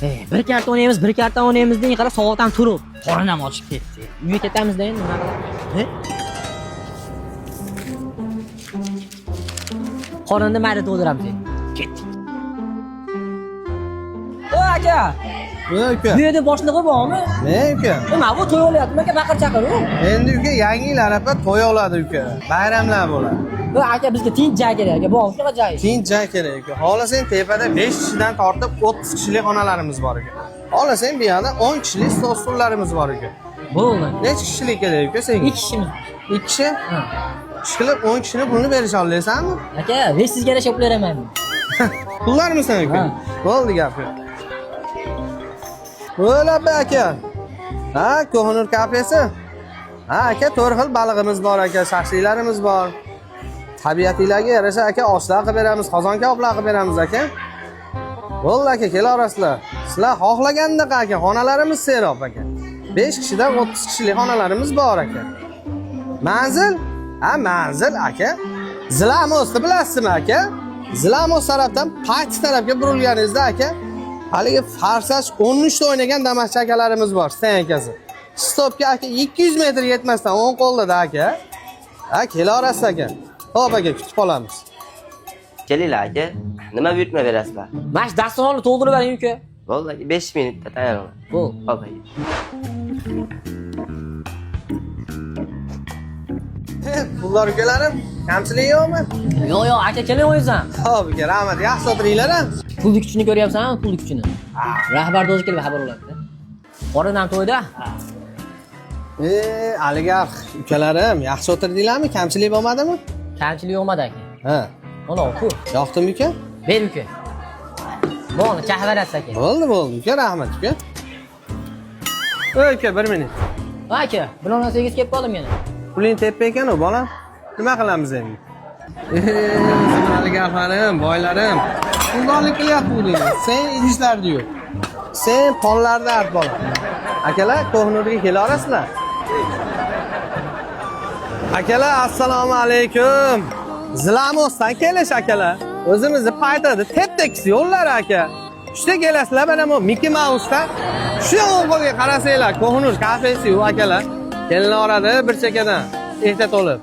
Bir karta o'ynaymiz, bir karta o'ynaymiz degan qarab soat ham turib, qorin ham ochib ketdi. Uyga ketamizda endi nima qilamiz? Qorinni mayda to'ldiramiz. Ketdik. O aka. Uka. Bu yerda boshlig'i bormi? Ne uka? Nima bu to'y olyapti? Aka baqir chaqir u. Endi uka yangi yil arafat to'y oladi uka. Bayramlar bo'ladi. Bu aka bizga tinch joy kerak aka. Bormi shunaqa joy? Tinch joy kerak uka. Xohlasang tepada 5 kishidan tortib 30 kishilik xonalarimiz bor uka. Xohlasang bu yerda 10 kishilik stol stullarimiz bor uka. Bo'ldi. Necha kishilik kerak uka senga? 2 kishimiz. 2 kishi? Ha. Ishqilib 10 kishini pulni berisha olaysanmi? Aka, men sizga yarasha pul beraman. Pullarmisan uka? Ha. Bo'ldi gapi. Bo'ladi aka. Ha, Ko'hnur kafesi. Ha, aka, 4 xil balig'imiz bor aka, shaxsiylarimiz bor. Tabiatinglarga yarasha aka oshlar qilib beramiz, qozon kaboblar qilib beramiz aka. Bo'ldi aka, kelarasizlar. Sizlar xohlagandaqa aka, xonalarimiz serob aka. 5 kishidan 30 kishilik xonalarimiz bor aka. Manzil? Ha, manzil aka. Zilamosni bilasizmi aka? Zilamos tarafdan payt tarafga burilganingizda aka, haligi farsaj 13 ta o'ynagan Damashq akalarimiz bor, sen akasi. Stopga aka 200 metr yetmasdan 10 qo'lda aka. Ha, kelarasiz aka. Xo'p aka, kutib qolamiz. Kelinglar aka. Nima buyurtma berasizlar? Mana shu dasturxonni to'ldirib bering uka. Bo'ldi, 5 minutda tayyor bo'l. Bo'l. Xo'p aka. Pullar ukalarim, kamchilik yo'qmi? Yo'q, aka keling o'yingizdan. Xo'p aka, rahmat. Yaxshi o'tiringlar-a. Pulni kuchini ko'ryapsanmi? Pulni kuchini. Rahbar o'zi kelib xabar oladi. Qorin ham to'yda. Oligarx ukalarim, yaxshi o'tirdinglarmi? Kamchilik bo'lmadimi? Kamchilik yo'qmadi aka. Ha. Mana o'qu. Yoqdimi uka? Ber uka. Bo'ldi, chaqirasiz aka. Bo'ldi, uka, rahmat uka. Uka, 1 minut. Aka, biror narsangiz kelib qoldim yana. Puling teppa ekan-ku, bolam. Nima qilamiz endi? Sizlar oligarxlarim, boylarim. Puldorlik qilyapti bu deydi. Sen idishlarda yo'q. Sen pollarda art bolam. Akalar, Ko'hnurga kelarasizlar. Akalar, assalomu alaykum. Zilamosdan kelish akalar. O'zimizni paytada tep-tekis yo'llar aka. Shunday kelasizlar, mana bu Mickey Mouse'dan shu o'g'ilga qarasanglar, Ko'hnur kafesi u akalar. Kelinlar orada bir chekadan ehtiyot olib.